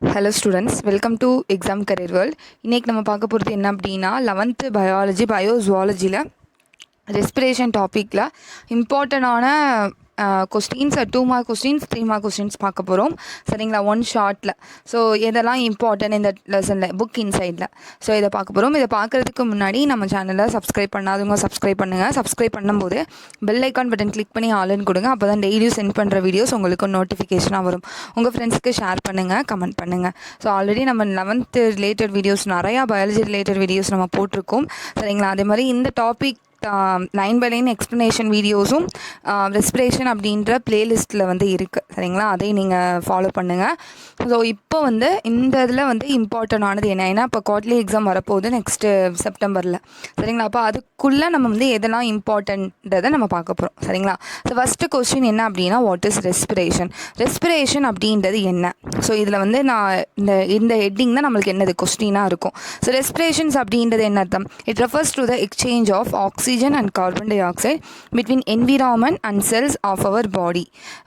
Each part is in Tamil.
Hello students, welcome to exam career world. இன்றைக்கி நம்ம பார்க்க போகிறது என்ன அப்படின்னா 11th பயாலஜி பயோசுவாலஜியில் ரெஸ்பிரேஷன் டாப்பிக்கில் இம்பார்ட்டண்டான questions 2 mark questions 3 mark questions பார்க்க போகிறோம். சரிங்களா, ஒன் ஷார்ட்டில். ஸோ இதெல்லாம் இம்பார்ட்டன்ட் இந்த லெசனில் புக் இன்சைடில். ஸோ இதை பார்க்க போகிறோம். இதை பார்க்குறதுக்கு முன்னாடி நம்ம சேனலை சப்ஸ்கிரைப் பண்ணாதவங்க சப்ஸ்கிரைப் பண்ணுங்கள். சப்ஸ்கிரைப் பண்ணும்போது பெல் ஐக்கான் பட்டன் கிளிக் பண்ணி ஆளுன்னு கொடுங்க. அப்போ தான் டெய்லியும் சென்ட் பண்ணுற வீடியோஸ் உங்களுக்கு நோட்டிஃபிகேஷனாக வரும். உங்கள் ஃப்ரெண்ட்ஸ்க்கு ஷேர் பண்ணுங்கள், கமெண்ட் பண்ணுங்கள். ஸோ ஆல்ரெடி நம்ம 11th ரிலேட்டட் வீடியோஸ் நிறையா பயாலஜி ரிலேட்டட் வீடியோஸ் நம்ம போட்டிருக்கோம். சரிங்களா, அதே மாதிரி இந்த டாபிக் 9 by 9 எக்ஸ்ப்ளனேஷன் வீடியோஸும் ரெஸ்பிரேஷன் அப்படின்ற பிளேலிஸ்ட்டில் வந்து இருக்குது. சரிங்களா, அதை நீங்கள் ஃபாலோ பண்ணுங்கள். ஸோ இப்போ வந்து இந்த இதில் வந்து இம்பார்ட்டண்டானது என்ன, ஏன்னா இப்போ குவார்ட்லி எக்ஸாம் வரப்போகுது நெக்ஸ்ட்டு செப்டம்பரில். சரிங்களா, அப்போ அதுக்குள்ளே நம்ம வந்து எதெல்லாம் இம்பார்ட்டன்றதை நம்ம பார்க்க போகிறோம். சரிங்களா, ஸோ ஃபஸ்ட்டு கொஸ்டின் என்ன அப்படின்னா, வாட் இஸ் ரெஸ்பிரேஷன்? ரெஸ்பிரேஷன் அப்படின்றது என்ன? ஸோ இதில் வந்து நான் இந்த ஹெட்டிங் தான் நம்மளுக்கு என்னது கொஸ்டினாக இருக்கும். ஸோ ரெஸ்பிரேஷன்ஸ் அப்படின்றது என்ன அர்த்தம்? It refers to the exchange of oxygen and carbon dioxide between environment and cells of our body,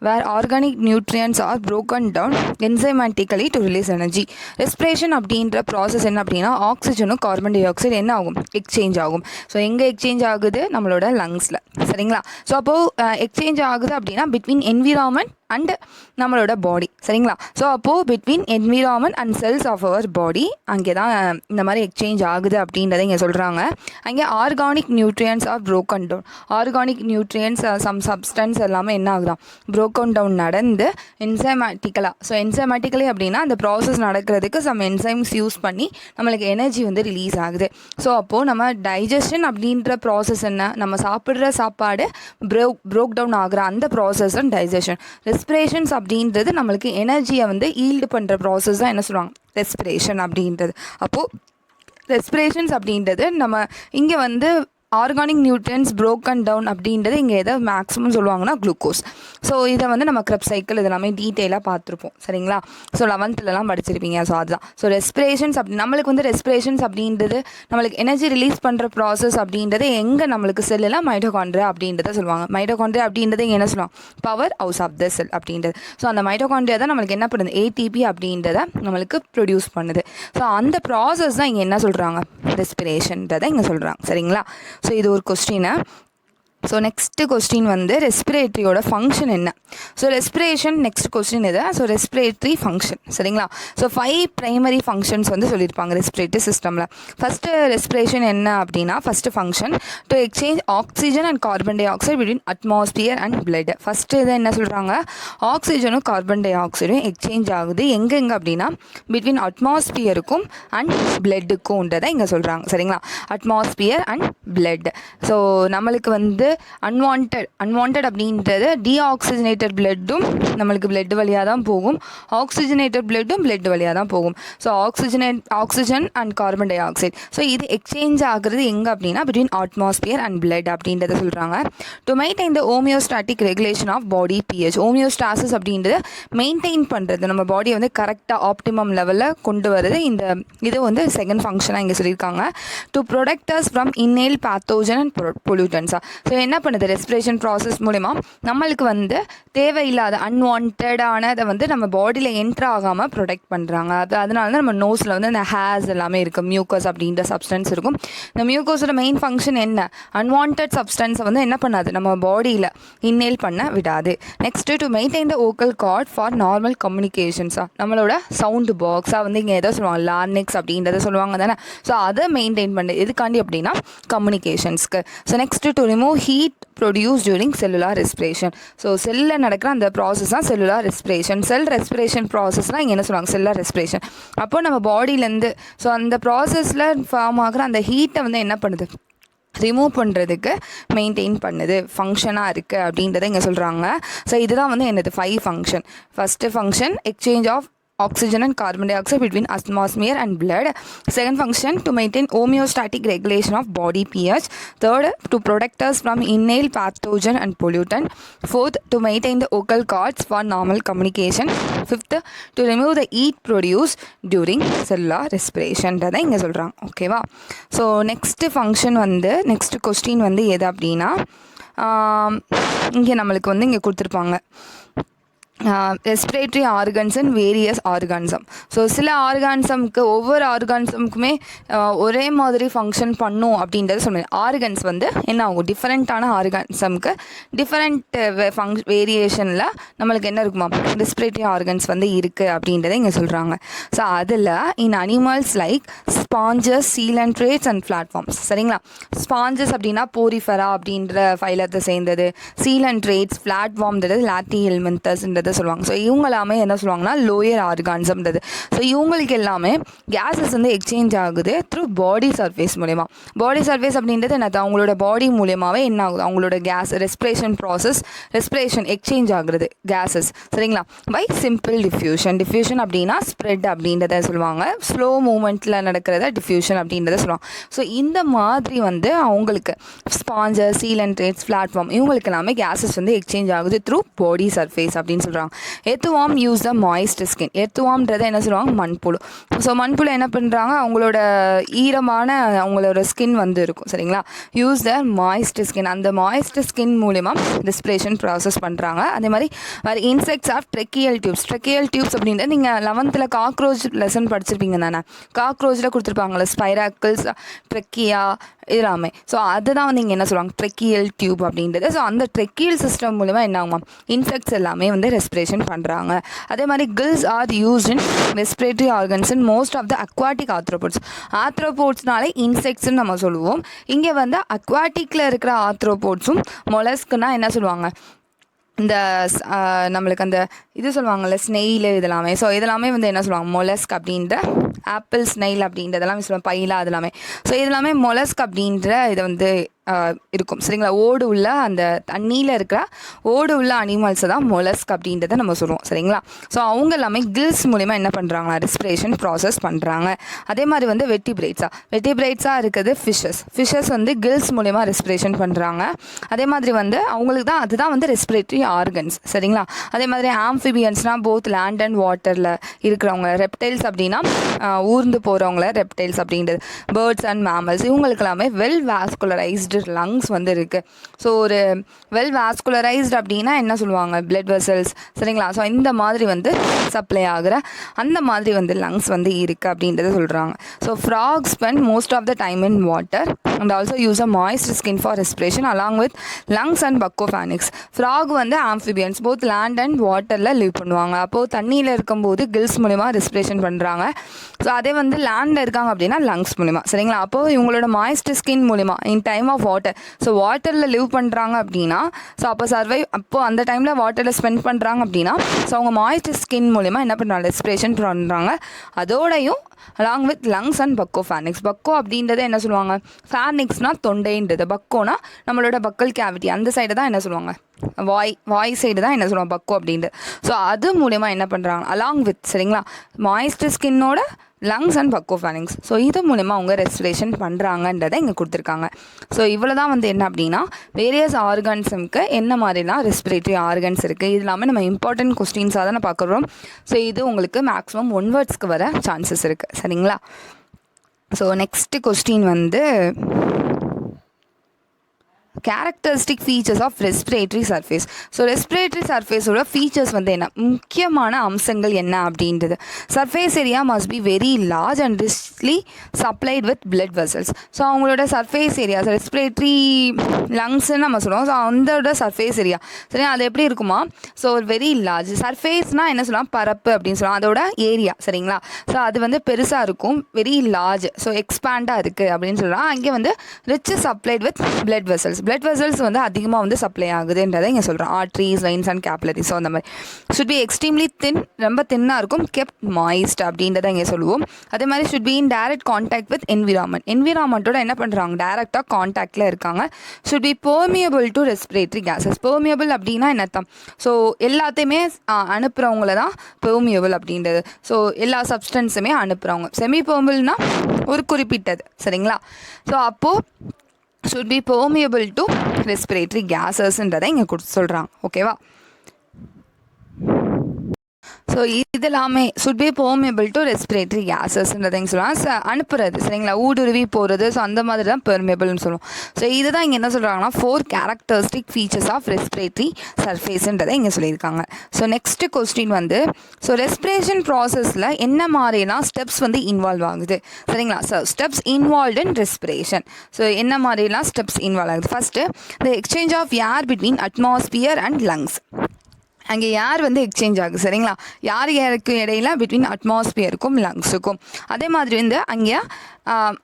where organic nutrients are broken down enzymatically to release energy. Respiration அப்படின்ற ப்ராசஸ் என்ன அப்படின்னா, ஆக்சிஜனும் கார்பன் டை ஆக்சைடு என்ன ஆகும், எக்ஸ்சேஞ்ச் ஆகும். ஸோ எங்கே எக்ஸ்சேஞ்ச் ஆகுது, நம்மளோட லங்ஸில். சரிங்களா, ஸோ அப்போது எக்ஸ்சேஞ்ச் ஆகுது அப்படின்னா பிட்வீன் என்விரான்மெண்ட் அண்ட் நம்மளோட பாடி. சரிங்களா, ஸோ அப்போது between environment and cells of our body அங்கே தான் இந்த மாதிரி எக்ஸ்சேஞ்ச் ஆகுது அப்படின்றத இங்கே சொல்கிறாங்க. அங்கே organic nutrients are broken down. Organic nutrients some substance எல்லாமே என்ன ஆகுதான், ப்ரோக்கன் டவுன் நடந்து என்சைமேட்டிக்கலாக. ஸோ என்சைமேட்டிக்கலி அப்படின்னா அந்த ப்ராசஸ் நடக்கிறதுக்கு சம் என்சைம்ஸ் யூஸ் பண்ணி நம்மளுக்கு எனர்ஜி வந்து ரிலீஸ் ஆகுது. ஸோ அப்போது நம்ம டைஜஷன் அப்படின்ற ப்ராசஸ் என்ன, நம்ம சாப்பிட்ற சாப்பாடு ப்ரோக் டவுன் ஆகிற அந்த ப்ராசஸ் தான் டைஜஷன். ரெஸ்பிரேஷன்ஸ் அப்படின்றது நம்மளுக்கு எனர்ஜியை வந்து ஈல்டு பண்ணுற ப்ராசஸ் தான் என்ன சொல்லுவாங்க, ரெஸ்பிரேஷன் அப்படின்றது. அப்போது ரெஸ்பிரேஷன்ஸ் அப்படின்றது நம்ம இங்கே வந்து ஆர்கானிக் நியூட்ரியன்ஸ் ப்ரோக்கன் டவுன் அப்படின்றது இங்கே எதை மேக்ஸிமம் சொல்லுவாங்கன்னா குளுக்கோஸ். ஸோ இதை வந்து நம்ம க்ரெப் சைக்கிள் இதெல்லாமே டீட்டெயிலாக பார்த்துருப்போம். சரிங்களா, ஸோ 11th படிச்சிருப்பீங்க. ஸோ அதுதான். ஸோ ரெஸ்பிரேஷன்ஸ் நம்மளுக்கு வந்து ரெஸ்பிரேஷன்ஸ் அப்படின்றது நம்மளுக்கு எனர்ஜி ரிலீஸ் பண்ணுற ப்ராசஸ் அப்படின்றது எங்கே நம்மளுக்கு செல்லாம் மைட்டோகாண்ட்ரியா அப்படின்றத சொல்லுவாங்க. மைட்டோகாண்ட்ரியா அப்படின்றது இங்கே என்ன சொல்லுவாங்க, பவர் ஹவுஸ் ஆஃப் த செல் அப்படின்றது. ஸோ அந்த மைட்டோகாண்ட்ரியா தான் நம்மளுக்கு என்ன பண்ணுது, ஏடிபி அப்படின்றத நம்மளுக்கு ப்ரொடியூஸ் பண்ணுது. ஸோ அந்த ப்ராசஸ் தான் இங்கே என்ன சொல்கிறாங்க, ரெஸ்பிரேஷன்றதை இங்கே சொல்கிறாங்க. சரிங்களா, ஸோ இது ஒரு கொஸ்டினை. ஸோ நெக்ஸ்ட்டு கொஸ்டின் வந்து ரெஸ்பிரேட்டரியோட ஃபங்க்ஷன் என்ன? ஸோ ரெஸ்பிரேஷன் நெக்ஸ்ட் கொஸ்டின் இது. So respiratory function. சரிங்களா, ஸோ 5 ப்ரைமரி ஃபங்க்ஷன்ஸ் வந்து சொல்லியிருப்பாங்க ரெஸ்பிரேட்டரி சிஸ்டமில். ஃபஸ்ட்டு ரெஸ்பிரேஷன் என்ன அப்படின்னா, first function to exchange oxygen and carbon dioxide between atmosphere and blood. First இதை என்ன சொல்கிறாங்க, ஆக்சிஜனும் கார்பன் டை ஆக்சைடும் எக்ஸ்சேஞ்ச் ஆகுது எங்கெங்கே அப்படின்னா பிட்வீன் அட்மாஸ்பியருக்கும் அண்ட் பிளட்டுக்கும்ன்றதை இங்கே சொல்கிறாங்க. சரிங்களா, அட்மாஸ்பியர் அண்ட் பிளட். ஸோ நம்மளுக்கு வந்து அன்வான்ட் அப்படின்றது டீஆக்சிஜனேட்டட் பிளட்டும் நம்மளுக்கு பிளட் வழியாக தான் போகும், ஆக்சிஜனேட்டட் பிளட்டும் பிளட் வழியாக தான் போகும். So oxygen and carbon dioxide. So இது எக்ஸ்சேஞ்ச் ஆகுறது எங்கே அப்படின்னா பிட்வீன் அட்மாஸ்பியர் அண்ட் பிளட் அப்படின்றத சொல்கிறாங்க. To maintain the homeostatic regulation of body pH. Homeostasis அப்படின்றது மெயின்டைன் பண்ணுறது, நம்ம பாடியை வந்து கரெக்டாக ஆப்டிமம் லெவலில் கொண்டு வருது. இது வந்து செகண்ட் ஃபங்க்ஷனாக இங்கே சொல்லியிருக்காங்க. To protect us from inhaled pathogen and பொல்யூட்டன்ஸா. ஸோ என்ன பண்ணுது, ரெஸ்பிரேஷன் ப்ராசஸ் மூலிமா நம்மளுக்கு வந்து தேவையில்லாத அன்வான்டானதை வந்து நம்ம பாடியில் என்ட்ரு ஆகாமல் ப்ரொடெக்ட் பண்ணுறாங்க. அதனால தான் நம்ம நோஸில் வந்து அந்த ஹேர்ஸ் எல்லாமே இருக்குது, மியூக்கஸ் அப்படின்ற சப்ஸ்டன்ஸ் இருக்கும். இந்த மியூக்கஸோட மெயின் ஃபங்க்ஷன் என்ன, அன்வான்ட் சப்ஸ்டன்ஸை வந்து என்ன பண்ணாது, நம்ம பாடியில் இன்னேல் பண்ண விடாது. Next to maintain the vocal cord for normal கம்யூனிகேஷன்ஸாக, நம்மளோட சவுண்டு பாக்ஸாக வந்து இங்கே எதோ சொல்லுவாங்க, லார்னிக்ஸ் அப்படின்றத சொல்லுவாங்க தானே. ஸோ அதை மெயின்டைன் பண்ணு எதுக்காண்டி அப்படின்னா கம்யூனிகேஷன்ஸ்க்கு. So next to remove heat produce during cellular respiration. So செல்லில் நடக்கிற அந்த ப்ராசஸ் தான் செல்லுலார் ரெஸ்பிரேஷன். செல் ரெஸ்பிரேஷன் ப்ராசஸ்னால் இங்கே என்ன சொல்லுவாங்க, செல்லுலார் ரெஸ்பிரேஷன். அப்போ நம்ம பாடியிலேருந்து ஸோ அந்த ப்ராசஸில் ஃபார்ம் ஆகிற அந்த ஹீட்டை வந்து என்ன பண்ணுது, ரிமூவ் பண்ணுறதுக்கு மெயின்டைன் பண்ணுது, ஃபங்க்ஷனாக இருக்குது அப்படின்றத இங்கே சொல்கிறாங்க. ஸோ இதுதான் வந்து என்னது 5 function. First function exchange of oxygen and carbon dioxide between atmosphere and blood. Second function to maintain homeostatic regulation of body pH. Third, to protect us from inhaled pathogen and pollutant. Fourth, to maintain the vocal cords for normal communication. Fifth, to remove the heat produced during cellular respiration. அதை இங்கே சொல்கிறாங்க. ஓகேவா, ஸோ நெக்ஸ்ட் ஃபங்க்ஷன் வந்து நெக்ஸ்ட் கொஸ்டின் வந்து எது அப்படின்னா, இங்கே நம்மளுக்கு வந்து இங்கே கொடுத்துருப்பாங்க respiratory organs and various organism. So சில ஆர்கானிசம்க்கு ஒவ்வொரு ஆர்கானிசம்க்குமே ஒரே மாதிரி ஃபங்க்ஷன் பண்ணும் அப்படின்றது சொன்னேன். ஆர்கன்ஸ் வந்து என்ன ஆகும், டிஃப்ரெண்ட்டான ஆர்கானிசம்க்கு டிஃப்ரெண்ட் வேரியேஷனில் நம்மளுக்கு என்ன இருக்குமா, ரெஸ்பிரேட்டரி ஆர்கன்ஸ் வந்து இருக்குது அப்படின்றத இங்கே சொல்கிறாங்க. ஸோ அதில் in animals like sponges, coelenterates and flatworms. சரிங்களா, ஸ்பாஞ்சஸ் அப்படின்னா போரிஃபெரா அப்படின்ற ஃபைலத்தை சேர்ந்தது, சீலன்ட்ரேட்ஸ் பிளாட்ஃபார்ம்ன்றது லாட்டி எலிமெண்டஸ்ன்றது சொல்லுவாங்க. ஸோ இவங்க எல்லாமே என்ன சொல்லுவாங்கன்னா லோயர் ஆர்கான்சம்ன்றது. ஸோ இவங்களுக்கு எல்லாமே கேஸஸ் வந்து எக்ஸ்சேஞ்ச் ஆகுது த்ரூ பாடி சர்ஃபேஸ் மூலயமா. பாடி சர்ஃபேஸ் அப்படின்றது என்னது, அவங்களோட பாடி மூலியமாகவே என்ன ஆகுது, அவங்களோட gas respiration process, respiration exchange ஆகுறது கேஸஸ். சரிங்களா, பை சிம்பிள் டிஃப்யூஷன். டிஃப்யூஷன் அப்படின்னா ஸ்ப்ரெட் அப்படின்றத சொல்லுவாங்க. ஸ்லோ மூமெண்ட்டில் நடக்கிறத டிஃப்யூஷன் அப்படின்றத சொல்லுவாங்க. ஸோ இந்த மாதிரி வந்து அவங்களுக்கு ஸ்பாஞ்சஸ், சீலன்ட்ரேட்ஸ், பிளாட்ஃபார்ம் இவங்களுக்கு எல்லாமே கேஸஸ் வந்து எக்ஸ்சேஞ்ச் ஆகுது த்ரூ பாடி சர்ஃபேஸ் அப்படின்னு சொல்கிறாங்க. Earthworm use the moist skin. எர்த்வார்ம்ன்றதை என்ன சொல்லுவாங்க, மண்புழு. ஸோ மண்புழு என்ன பண்ணுறாங்க, அவங்களோட ஈரமான அவங்களோட ஸ்கின் வந்து இருக்கும். சரிங்களா, யூஸ் த மாய்ஸ்ட் ஸ்கின். அந்த மாய்ஸ்ட் ஸ்கின் மூலிமா ரெஸ்பிரேஷன் ப்ராசஸ் பண்ணுறாங்க. அதே மாதிரி வேறு insects of tracheal tubes. Tracheal tubes அப்படின்றது நீங்கள் 11th காக்ரோச் லெசன் படிச்சிருப்பீங்க தானே. காக்ரோச்சில் கொடுத்துருப்பாங்களே ஸ்பைராக்கிள்ஸ், ட்ரெக்கியா எல்லாமே. ஸோ அதுதான் வந்து இங்கே என்ன சொல்லுவாங்க, ட்ரெக்கியல் டியூப் அப்படின்றது. ஸோ அந்த ட்ரெக்கியல் சிஸ்டம் மூலமாக என்ன ஆகுமா, இன்செக்ட்ஸ் எல்லாமே வந்து ரெஸ்பிரேஷன் பண்ணுறாங்க. அதே மாதிரி gills are used in respiratory organs in most of the aquatic arthropods. ஆர்த்ரோபோட்ஸ்னாலே இன்செக்ட்ஸ்ன்னு நம்ம சொல்லுவோம். இங்கே வந்து அக்வாட்டிக்கில் இருக்கிற ஆர்த்ரோபோட்ஸும் மொலஸ்க்குன்னா என்ன சொல்லுவாங்க, இந்த நம்மளுக்கு அந்த இது சொல்லுவாங்கள்ல ஸ்னெயில் இதெல்லாமே. ஸோ இதெல்லாமே வந்து என்ன சொல்லுவாங்க, மொலஸ்க் அப்படின்ற ஆப்பிள் ஸ்னெயில் அப்படின்றதெல்லாம் சொல்லுவாங்க, பைலா அதெல்லாமே. ஸோ இதெல்லாமே மொலஸ்க் அப்படின்ற இதை வந்து இருக்கும். சரிங்களா, ஓடு உள்ள அந்த தண்ணியில் இருக்கிற ஓடு உள்ள அனிமல்ஸை தான் மொலஸ்க் அப்படின்றத நம்ம சொல்லுவோம். சரிங்களா, ஸோ அவங்க எல்லாமே கில்ஸ் மூலிமா என்ன பண்ணுறாங்களா, ரெஸ்பிரேஷன் ப்ராசஸ் பண்ணுறாங்க. அதே மாதிரி வந்து வெட்டிபிரைட்ஸாக இருக்குது ஃபிஷ்ஷஸ் வந்து கில்ஸ் மூலிமா ரெஸ்பிரேஷன் பண்ணுறாங்க. அதே மாதிரி வந்து அவங்களுக்கு தான் அதுதான் வந்து ரெஸ்பிரேட்டரி ஆர்கன்ஸ். சரிங்களா, அதே மாதிரி ஆம்ஃபிபியன்ஸ்னால் போத் லேண்ட் அண்ட் வாட்டரில் இருக்கிறவங்க. ரெப்டைல்ஸ் அப்படின்னா ஊர்ந்து போகிறவங்கள ரெப்டைல்ஸ் அப்படின்றது. பேர்ட்ஸ் அண்ட் மேமல்ஸ் இவங்களுக்கு எல்லாமே வெல் வாஸ்குலரைஸ்டு லங்ஸ் வந்து இருக்குது. ஸோ ஒரு வெல் வாஸ்குலரைஸ்டு அப்படின்னா என்ன சொல்லுவாங்க, பிளட் வெசல்ஸ். சரிங்களா, ஸோ இந்த மாதிரி வந்து சப்ளை ஆகிற அந்த மாதிரி வந்து லங்ஸ் வந்து இருக்குது அப்படின்றத சொல்கிறாங்க. So frogs spend most of the time in water and also use a moist skin for respiration along with lungs and buccopharynx. Frog வந்து ஆம்ஃபிபியன்ஸ் போத் லேண்ட் அண்ட் வாட்டரில் லிவ் பண்ணுவாங்க. அப்போது தண்ணியில் இருக்கும்போது கில்ஸ் மூலிமா ரெஸ்பிரேஷன் பண்ணுறாங்க. ஸோ அதே வந்து லேண்டில் இருக்காங்க அப்படின்னா லங்ஸ் மூலிமா. சரிங்களா, அப்போது இவங்களோட மாய்ஸ்ட் ஸ்கின் மூலிமா in time of water. So வாட்டரில் லிவ் பண்ணுறாங்க அப்படின்னா, ஸோ அப்போது அந்த டைமில் வாட்டரில் ஸ்பெண்ட் பண்ணுறாங்க அப்படின்னா, ஸோ அவங்க மாய்ஸ்ட் ஸ்கின் மூலிமா என்ன பண்ணுறாங்க, ரெஸ்பிரேஷன் பண்ணுறாங்க. அதோடையும் அலாங் வித் லங்ஸ் அண்ட் பக்கோஃபானிக்ஸ். பக்கோ அப்படின்றத என்ன சொல்லுவாங்க, ஃபேனிக்ஸ்னால் தொண்டைன்றது, பக்கோனா நம்மளோட பக்கல் கேவிட்டி அந்த சைடு தான் என்ன சொல்லுவாங்க, வாய் சைடு தான் என்ன சொல்லுவாங்க பக்கோ அப்படின்றது. ஸோ அது மூலமா என்ன பண்ணுறாங்க, அலாங் வித் சரிங்களா மாய்ஸ்ட் ஸ்கின்னோட லங்ஸ் அண்ட் பக்கோஃபானிக்ஸ். ஸோ இது மூலமா அவங்க ரெஸ்பிரேஷன் பண்ணுறாங்கன்றதை இங்கே கொடுத்துருக்காங்க. ஸோ இவ்வளோ தான் வந்து என்ன அப்படின்னா வேரியஸ் ஆர்கன்ஸுக்கு என்ன மாதிரிலாம் ரெஸ்பிரேட்டரி ஆர்கன்ஸ் இருக்குது. இது எல்லாமே நம்ம இம்பார்ட்டன்ட் கொஸ்டின்ஸாக தான் பார்க்குறோம். ஸோ இது உங்களுக்கு மேக்ஸிமம் 1 வேர்ட்ஸ்க்கு வர சான்சஸ் இருக்குது. சரிங்களா, ஸோ நெக்ஸ்ட்டு கொஸ்டின் வந்து characteristic features of respiratory surface. So respiratory சர்ஃபேஸோட ஃபீச்சர்ஸ் வந்து என்ன, முக்கியமான அம்சங்கள் என்ன அப்படின்றது. Surface area must be very large and richly supplied with blood vessels. So அவங்களோட சர்ஃபேஸ் ஏரியா ரெஸ்பிரேட்டரி லங்ஸ்ன்னு நம்ம சொல்லுவோம். ஸோ அதோட சர்ஃபேஸ் ஏரியா சரி அது எப்படி இருக்குமா, ஸோ வெரி லார்ஜ். சர்ஃபேஸ்னால் என்ன சொல்லலாம், பரப்பு அப்படின்னு சொல்லலாம். அதோட ஏரியா சரிங்களா, ஸோ அது வந்து பெருசாக இருக்கும், வெரி லார்ஜ், ஸோ எக்ஸ்பேண்டாக இருக்குது அப்படின்னு சொல்லலாம். அங்கே வந்து rich supplied with blood vessels. Blood vessels வந்து அதிகமாக வந்து சப்ளை ஆகுதுன்றதை இங்கே சொல்கிறோம். Arteries, veins and capillaries. So அந்த மாதிரி ஷுட் பி எக்ஸ்ட்ரீம்லி தின், ரொம்ப தின்னாக இருக்கும், கெப்ட் மாய்ஸ்ட் அப்படின்றத இங்கே சொல்லுவோம். அதே மாதிரி should be in direct contact with என்விரான்மெண்ட்டோட என்ன பண்ணுறாங்க, டைரக்டாக கான்டாக்டில் இருக்காங்க. Should be permeable to respiratory gases. Permeable அப்படின்னா என்னத்தான், ஸோ எல்லாத்தையுமே அனுப்புகிறவங்கள தான் பெர்மியபிள் அப்படின்றது. ஸோ எல்லா சப்ஸ்டன்ஸுமே அனுப்புகிறவங்க. செமி பெர்மியபிள்னா ஒரு குறிப்பிட்டது சரிங்களா. ஸோ அப்போது should be permeable to respiratory gases ன்றதை இங்கே சொல்கிறாங்க. ஓகேவா. ஸோ இது எல்லாமே should be permeable to respiratory கேஸஸ்ன்றதைங்க சொல்லலாம். அனுப்புறது சரிங்களா, ஊடுருவி போகிறது. ஸோ அந்த மாதிரி தான் பெர்மியபிள்னு சொல்லுவோம். ஸோ இதுதான் இங்கே என்ன சொல்கிறாங்கன்னா 4 கேரக்டரிஸ்டிக் ஃபீச்சர்ஸ் ஆஃப் ரெஸ்பிரேட்டரி சர்ஃபேஸ்ன்றதை இங்கே சொல்லியிருக்காங்க. ஸோ நெக்ஸ்ட் கொஸ்டின் வந்து ஸோ ரெஸ்பிரேஷன் ப்ராசஸில் என்ன மாதிரிலாம் ஸ்டெப்ஸ் வந்து இன்வால்வ் ஆகுது சரிங்களா. So steps involve in respiration. So என்ன மாதிரிலாம் ஸ்டெப்ஸ் இன்வால்வ் ஆகுது. First the exchange of air between atmosphere and lungs. அங்கே ஏர் வந்து எக்ஸ்சேஞ்ச் ஆகுது சரிங்களா. யாருக்கு இடையில பிட்வீன் அட்மாஸ்பியருக்கும் லங்ஸுக்கும். அதே மாதிரி வந்து அங்கே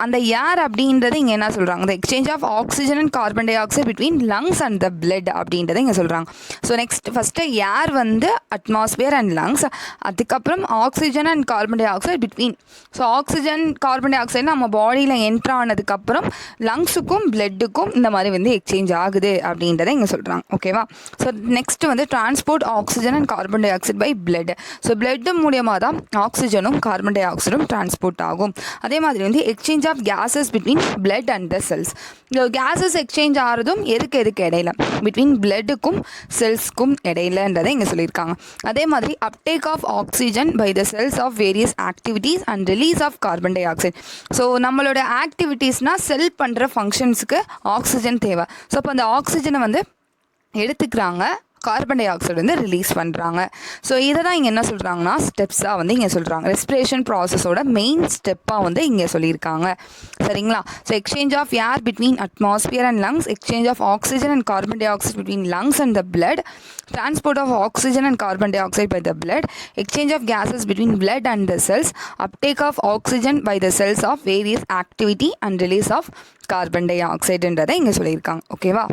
அந்த ஏர் அப்படின்றது இங்கே என்ன சொல்கிறாங்க, இந்த exchange of oxygen and carbon dioxide between lungs and the blood அப்படின்றத இங்கே சொல்கிறாங்க. ஸோ ஃபஸ்ட்டு ஏர் வந்து அட்மாஸ்பியர் அண்ட் லங்ஸ், அதுக்கப்புறம் oxygen and carbon dioxide between. So oxygen carbon dioxide நம்ம பாடியில் என்ட்ரு ஆனதுக்கப்புறம் லங்ஸுக்கும் பிளட்டுக்கும் இந்த மாதிரி வந்து எக்ஸ்சேஞ்ச் ஆகுது அப்படின்றத இங்கே சொல்கிறாங்க. ஓகேவா. ஸோ நெக்ஸ்ட் வந்து transport oxygen and carbon dioxide by blood. So blood மூலியமாக தான் ஆக்சிஜனும் கார்பன் டை ஆக்சைடும் டிரான்ஸ்போர்ட் ஆகும். அதே மாதிரி வந்து exchange of gases between blood and the cells. இந்த கேஸஸ் எக்ஸ்சேஞ்ச் ஆகிறதும் எதுக்கு இடையில பிட்வீன் பிளட்டுக்கும் செல்ஸ்க்கும் இடையிலன்றதை இங்கே சொல்லியிருக்காங்க. அதே மாதிரி uptake of oxygen by the cells of various activities and release of carbon dioxide. So நம்மளோட ஆக்டிவிட்டீஸ்னால் செல் பண்ணுற ஃபங்க்ஷன்ஸுக்கு ஆக்சிஜன் தேவை. ஸோ அப்போ அந்த ஆக்சிஜனை வந்து எடுத்துக்கிறாங்க, கார்பன் டை ஆக்சைடு வந்து ரிலீஸ் பண்ணுறாங்க. ஸோ இதை தான் இங்கே என்ன சொல்கிறாங்கன்னா ஸ்டெப்ஸாக வந்து இங்கே சொல்கிறாங்க. ரெஸ்பிரேஷன் ப்ராசஸோட மெயின் ஸ்டெப்பாக வந்து இங்கே சொல்லியிருக்காங்க சரிங்களா. So exchange of air between atmosphere and lungs, exchange of oxygen and carbon dioxide between lungs and the blood, transport of oxygen and carbon dioxide by the blood, exchange of gases between blood and the cells, uptake of oxygen by the cells of various activity and release of carbon dioxide என்றதை இங்கே சொல்லியிருக்காங்க. ஓகேவா.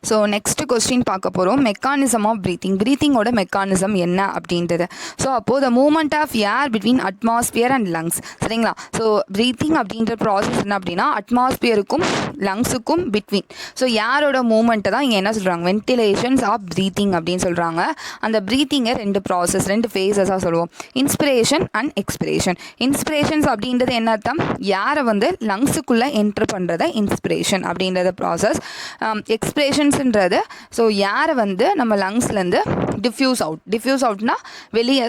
ஸோ நெக்ஸ்ட் கொஸ்டின் பார்க்க போகிறோம், மெக்கானிசம் ஆஃப் ப்ரீத்திங். ப்ரீத்திங்கோட மெக்கானிசம் என்ன அப்படின்றது. ஸோ அப்போது the movement of air between atmosphere and lungs சரிங்களா. ஸோ ப்ரீத்திங் அப்படின்ற ப்ராசஸ் என்ன அப்படின்னா அட்மாஸ்பியருக்கும் லங்ஸுக்கும் பிட்வீன். ஸோ ஏரோட மூமெண்ட்டை தான் இங்கே என்ன சொல்கிறாங்க, வென்டிலேஷன்ஸ் ஆஃப் ப்ரீத்திங் அப்படின்னு சொல்கிறாங்க. அந்த ப்ரீத்திங்கை 2 ப்ராசஸ் 2 ஃபேஸஸாக சொல்லுவோம், இன்ஸ்பிரேஷன் அண்ட் எக்ஸ்பிரேஷன். இன்ஸ்பிரேஷன்ஸ் அப்படின்றது என்ன அர்த்தம், ஏரை வந்து லங்ஸுக்குள்ளே என்ட்ரு பண்ணுறத இன்ஸ்பிரேஷன் அப்படின்றத ப்ராசஸ். எக்ஸ்பிரேஷன்ஸ்ன்றது ஸோ ஏரை வந்து நம்ம லங்ஸ்லேருந்து டிஃப்யூஸ் அவுட்னா வெளியே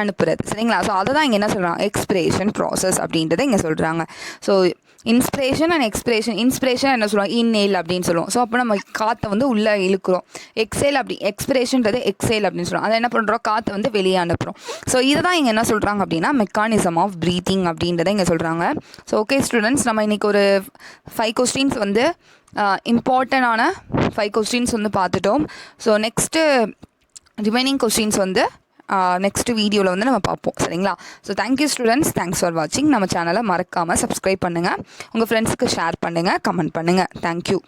அனுப்புறது சரிங்களா. ஸோ அதை தான் இங்கே என்ன சொல்கிறாங்க, எக்ஸ்பிரேஷன் ப்ராசஸ் அப்படின்றத இங்கே சொல்கிறாங்க. So inspiration and expression. Inspiration என்ன சொல்லுவோம், இன்ஹேல் அப்படின்னு சொல்லுவோம். ஸோ அப்போ நம்ம காற்றை வந்து உள்ளே இழுக்கிறோம். எக்ஸ்பிரேஷன்றது எக்ஸேல் அப்படின்னு சொல்லுவோம். அதை என்ன பண்ணுறோம், காற்றை வந்து வெளியே அனுப்புகிறோம். ஸோ இதை தான் இங்கே என்ன சொல்கிறாங்க அப்படின்னா மெக்கானிசம் ஆஃப் ப்ரீத்திங் அப்படின்றத இங்கே சொல்கிறாங்க. ஸோ ஓகே ஸ்டூடெண்ட்ஸ், நம்ம இன்றைக்கி ஒரு 5 கொஸ்டின்ஸ் வந்து இம்பார்ட்டண்டான 5 கொஸ்டின்ஸ் வந்து பார்த்துட்டோம். ஸோ நெக்ஸ்ட்டு ரிமைனிங் கொஸ்டின்ஸ் வந்து நெக்ஸ்ட் வீடியோவில் வந்து நம்ம பார்ப்போம் சரிங்களா. So thank you students, thanks for வாட்சிங். நம்ம சேனலை மறக்காமல் சப்ஸ்கிரைப் பண்ணுங்கள், உங்கள் ஃப்ரெண்ட்ஸுக்கு ஷேர் பண்ணுங்கள், கமெண்ட் பண்ணுங்கள். தேங்க்யூ.